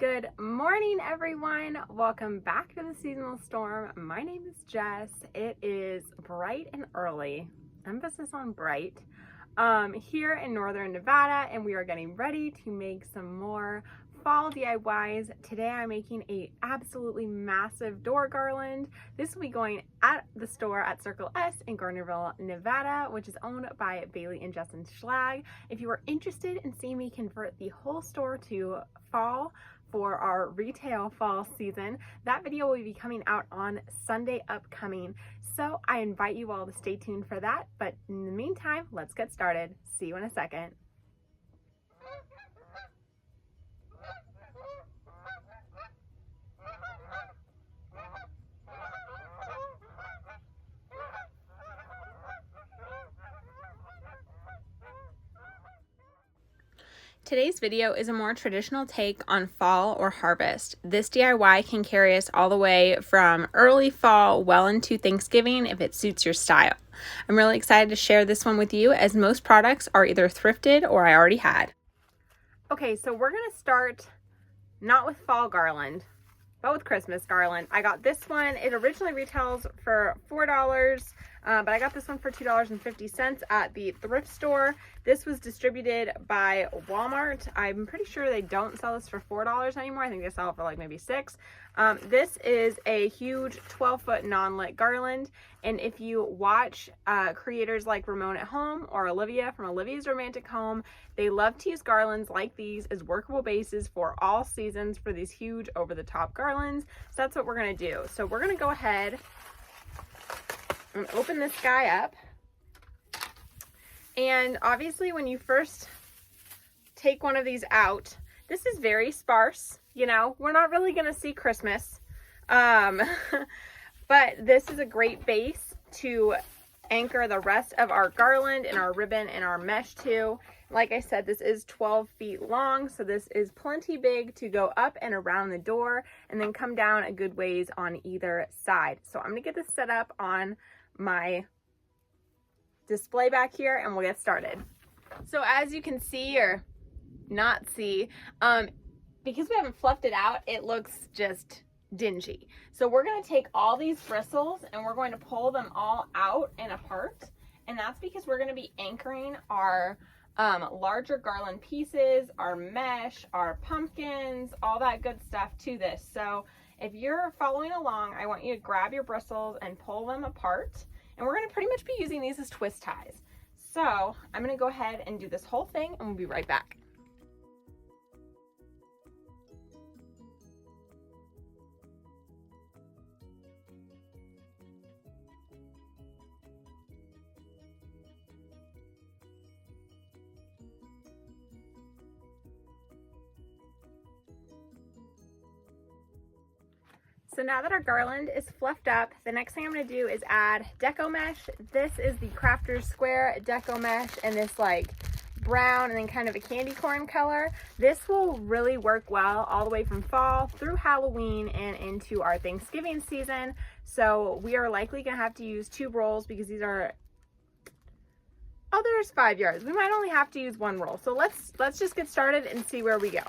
Good morning, everyone. Welcome back to the Seasonal Storm. My name is Jess. It is bright and early, emphasis on bright, here in northern Nevada, and we are getting ready to make some more fall DIYs. Today I'm making a absolutely massive door garland. This will be going at the store at Circle S in Gardnerville, Nevada, which is owned by Bailey and Justin Schlag. If you are interested in seeing me convert the whole store to fall for our retail fall season, that video will be coming out on Sunday upcoming. So I invite you all to stay tuned for that. But in the meantime, let's get started. See you in a second. Today's video is a more traditional take on fall or harvest. This DIY can carry us all the way from early fall well into Thanksgiving if it suits your style. I'm really excited to share this one with you as most products are either thrifted or I already had. Okay, so we're gonna start not with fall garland, but with Christmas garland. I got this one. It originally retails for $4, but I got this one for $2.50 at the thrift store. This was distributed by Walmart. I'm pretty sure they don't sell this for $4 anymore. I think they sell it for like maybe $6. This is a huge 12-foot non-lit garland. And if you watch creators like Ramon at Home or Olivia from Olivia's Romantic Home, they love to use garlands like these as workable bases for all seasons for these huge over-the-top garlands. So that's what we're gonna do. So we're gonna go ahead and open this guy up. And obviously when you first take one of these out, this is very sparse. You know, we're not really gonna see Christmas. But this is a great base to anchor the rest of our garland and our ribbon and our mesh to. Like I said, this is 12 feet long, so this is plenty big to go up and around the door and then come down a good ways on either side. So I'm gonna get this set up on my display back here and we'll get started. So as you can see or not see, because we haven't fluffed it out, it looks just dingy. So we're going to take all these bristles and we're going to pull them all out and apart, and that's because we're going to be anchoring our larger garland pieces, our mesh, our pumpkins, all that good stuff to this. So if you're following along, I want you to grab your bristles and pull them apart, and we're going to pretty much be using these as twist ties. So I'm going to go ahead and do this whole thing and we'll be right back. So now that our garland is fluffed up, the next thing I'm going to do is add Deco Mesh. This is the Crafter's Square Deco Mesh in this like brown and then kind of a candy corn color. This will really work well all the way from fall through Halloween and into our Thanksgiving season. So we are likely going to have to use 2 rolls because these are, oh, there's 5 yards. We might only have to use 1 roll. So let's just get started and see where we go.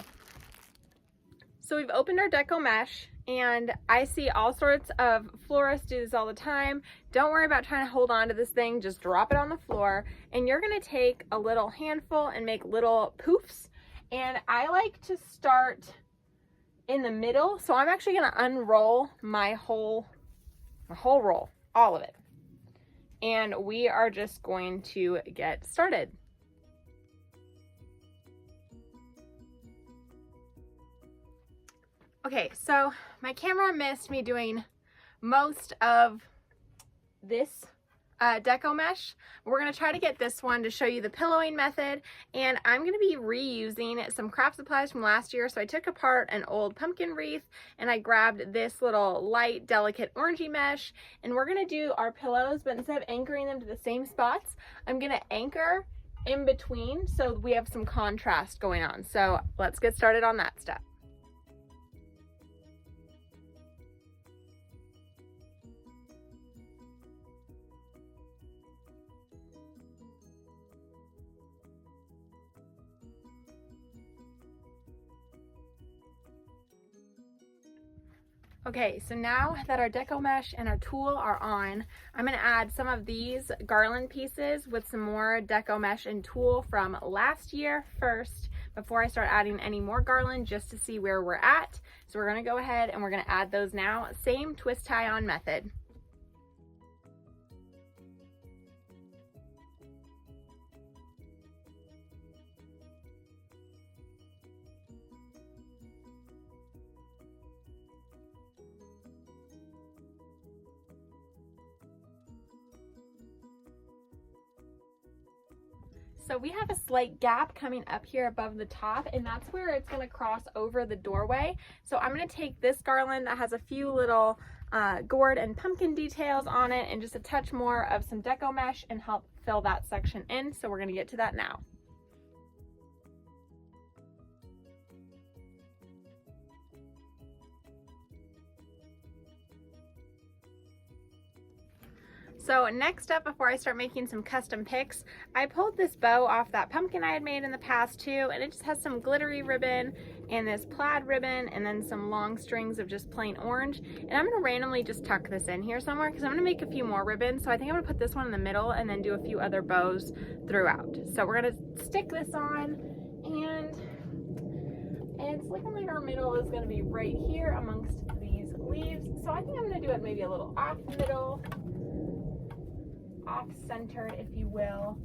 So we've opened our Deco Mesh, and I see all sorts of florists do this all the time. Don't worry about trying to hold on to this thing, just drop it on the floor, and you're gonna take a little handful and make little poofs. And I like to start in the middle, so I'm actually gonna unroll my whole roll, all of it. And we are just going to get started. Okay, so my camera missed me doing most of this Deco Mesh. We're going to try to get this one to show you the pillowing method, and I'm going to be reusing some craft supplies from last year. So I took apart an old pumpkin wreath and I grabbed this little light, delicate orangey mesh, and we're going to do our pillows, but instead of anchoring them to the same spots, I'm going to anchor in between so we have some contrast going on. So let's get started on that step. Okay, so now that our Deco Mesh and our tulle are on, I'm going to add some of these garland pieces with some more Deco Mesh and tulle from last year first, before I start adding any more garland, just to see where we're at. So we're going to go ahead and we're going to add those now. Same twist tie on method. So we have a slight gap coming up here above the top, and that's where it's going to cross over the doorway. So I'm going to take this garland that has a few little gourd and pumpkin details on it and just a touch more of some Deco Mesh and help fill that section in. So we're going to get to that now. So next up, before I start making some custom picks, I pulled this bow off that pumpkin I had made in the past too, and it just has some glittery ribbon and this plaid ribbon and then some long strings of just plain orange. And I'm gonna randomly just tuck this in here somewhere because I'm gonna make a few more ribbons. So I think I'm gonna put this one in the middle and then do a few other bows throughout. So we're gonna stick this on, and it's looking like our middle is gonna be right here amongst these leaves. So I think I'm gonna do it maybe a little off middle, off-centered, if you will,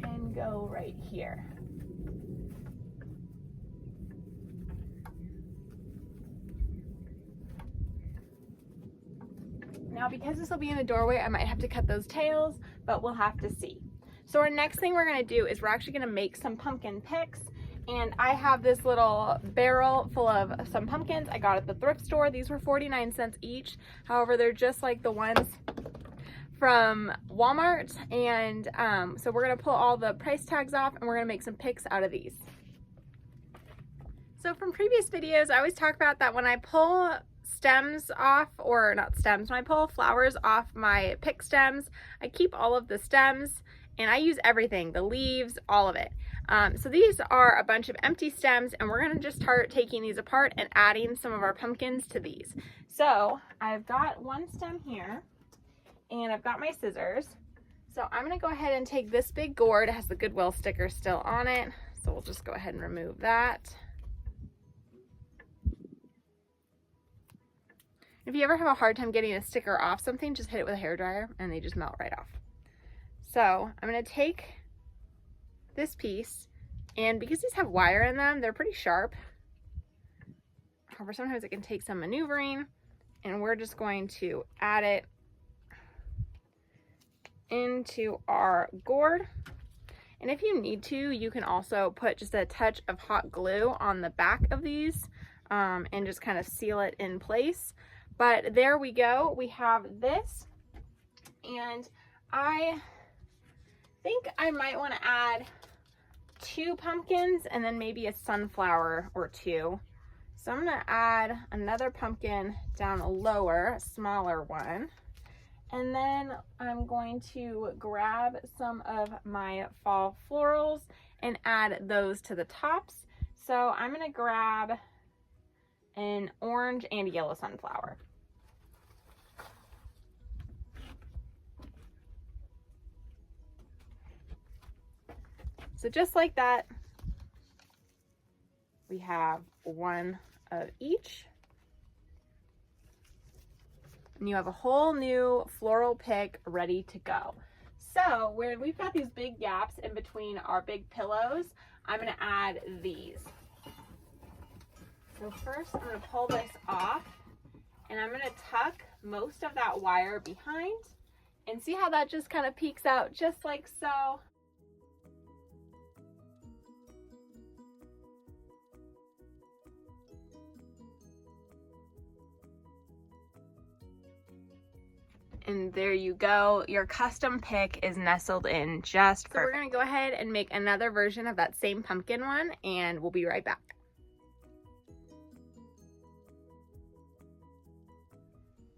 and go right here. Now, because this will be in the doorway, I might have to cut those tails, but we'll have to see. So our next thing we're going to do is we're actually going to make some pumpkin picks. And I have this little barrel full of some pumpkins I got at the thrift store. These were 49 cents each. However, they're just like the ones from Walmart. And so we're gonna pull all the price tags off and we're gonna make some picks out of these. So from previous videos, I always talk about that when I pull stems off, or not stems, when I pull flowers off my pick stems, I keep all of the stems and I use everything, the leaves, all of it. So these are a bunch of empty stems, and we're gonna just start taking these apart and adding some of our pumpkins to these. So I've got one stem here, and I've got my scissors. So I'm gonna go ahead and take this big gourd. It has the Goodwill sticker still on it. So we'll just go ahead and remove that. If you ever have a hard time getting a sticker off something, just hit it with a hairdryer and they just melt right off. So I'm gonna take this piece, and because these have wire in them, they're pretty sharp. However, sometimes it can take some maneuvering, and we're just going to add it into our gourd. And if you need to, you can also put just a touch of hot glue on the back of these and just kind of seal it in place. But there we go, we have this, and I think I might want to add 2 pumpkins and then maybe a sunflower or 2. So I'm gonna add another pumpkin down lower, a smaller one. And then I'm going to grab some of my fall florals and add those to the tops. So I'm gonna grab an orange and yellow sunflower. So just like that, we have one of each. And you have a whole new floral pick ready to go. So where we've got these big gaps in between our big pillows, I'm gonna add these. So first I'm gonna pull this off, and I'm gonna tuck most of that wire behind, and see how that just kind of peeks out just like so. And there you go, your custom pick is nestled in just perfect. So we're gonna go ahead and make another version of that same pumpkin one, and we'll be right back.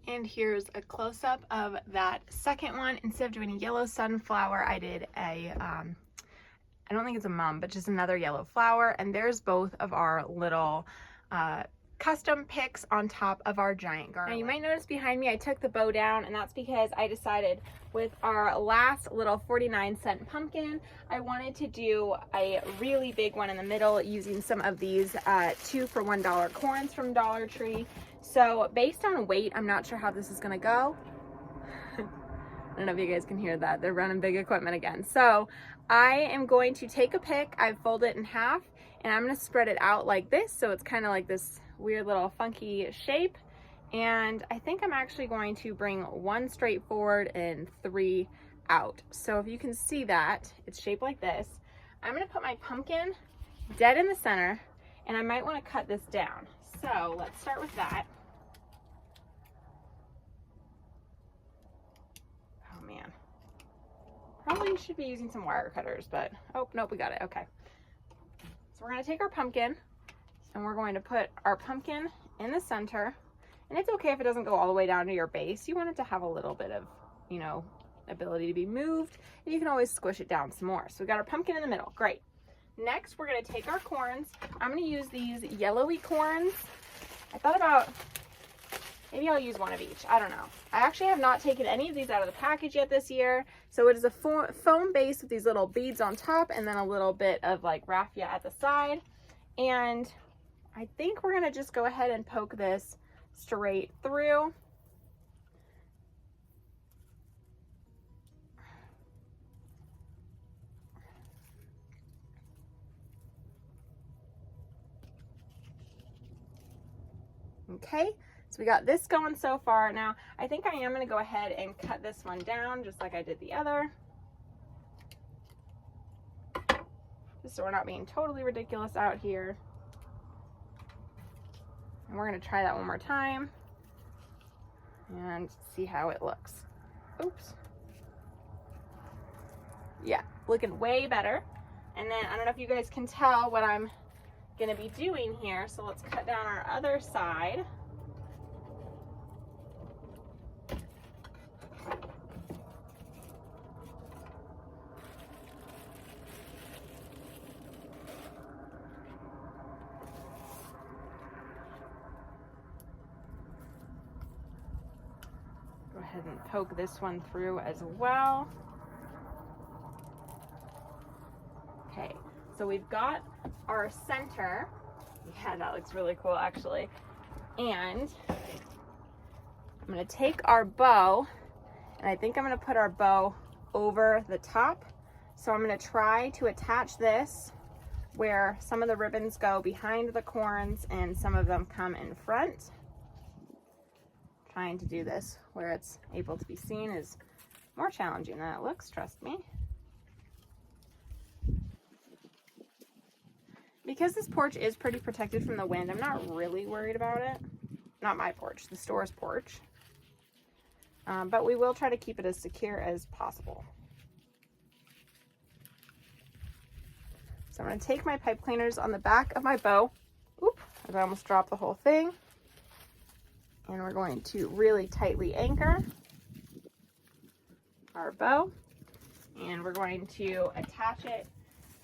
And here's a close-up of that second one. Instead of doing a yellow sunflower, I did a I don't think it's a mum, but just another yellow flower. And there's both of our little custom picks on top of our giant garland. Now you might notice behind me I took the bow down, and that's because I decided with our last little 49-cent pumpkin, I wanted to do a really big one in the middle using some of these 2 for $1 corns from Dollar Tree. So based on weight, I'm not sure how this is gonna go. I don't know if you guys can hear that. They're running big equipment again. So I am going to take a pick, I've folded it in half, and I'm gonna spread it out like this, so it's kind of like this weird little funky shape. And I think I'm actually going to bring 1 straight forward and 3 out. So if you can see that, it's shaped like this. I'm gonna put my pumpkin dead in the center, and I might wanna cut this down. So let's start with that. Oh man. Probably should be using some wire cutters, but oh, nope, we got it, okay. So we're gonna take our pumpkin, and we're going to put our pumpkin in the center. And it's okay if it doesn't go all the way down to your base. You want it to have a little bit of, you know, ability to be moved, and you can always squish it down some more. So we got our pumpkin in the middle, great. Next, we're gonna take our corns. I'm gonna use these yellowy corns. I thought about, maybe I'll use one of each, I don't know. I actually have not taken any of these out of the package yet this year. So it is a foam base with these little beads on top, and then a little bit of like raffia at the side. And I think we're gonna just go ahead and poke this straight through. Okay, so we got this going so far. Now, I think I am gonna go ahead and cut this one down just like I did the other. Just so we're not being totally ridiculous out here. And we're gonna try that one more time and see how it looks. Oops. Yeah, looking way better. And then I don't know if you guys can tell what I'm gonna be doing here. So let's cut down our other side. Go ahead and poke this one through as well. Okay, so we've got our center. Yeah, that looks really cool actually. And I'm gonna take our bow, and I think I'm gonna put our bow over the top. So I'm gonna try to attach this where some of the ribbons go behind the corns and some of them come in front. Trying to do this where it's able to be seen is more challenging than it looks, trust me. Because this porch is pretty protected from the wind, I'm not really worried about it. Not my porch, the store's porch. But we will try to keep it as secure as possible. So I'm going to take my pipe cleaners on the back of my bow. Oop, I almost dropped the whole thing. And we're going to really tightly anchor our bow. And we're going to attach it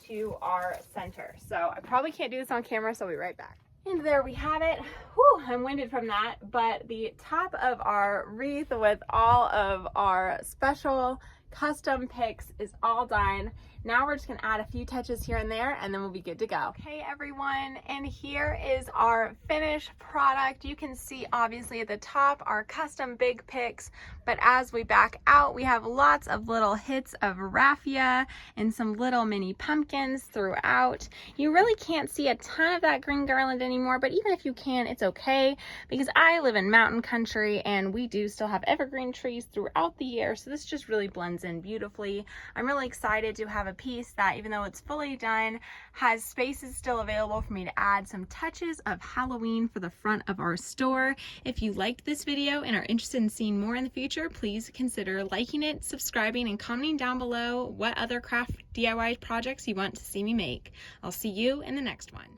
to our center. So I probably can't do this on camera, so I'll be right back. And there we have it. Whew, I'm winded from that, but the top of our wreath with all of our special custom picks is all done. Now we're just gonna add a few touches here and there, and then we'll be good to go. Okay everyone, and here is our finished product. You can see obviously at the top our custom big picks, but as we back out, we have lots of little hits of raffia and some little mini pumpkins throughout. You really can't see a ton of that green garland anymore, but even if you can, it's okay, because I live in mountain country and we do still have evergreen trees throughout the year, so this just really blends in beautifully. I'm really excited to have a piece that, even though it's fully done, has spaces still available for me to add some touches of Halloween for the front of our store. If you liked this video and are interested in seeing more in the future, please consider liking it, subscribing, and commenting down below what other craft DIY projects you want to see me make. I'll see you in the next one.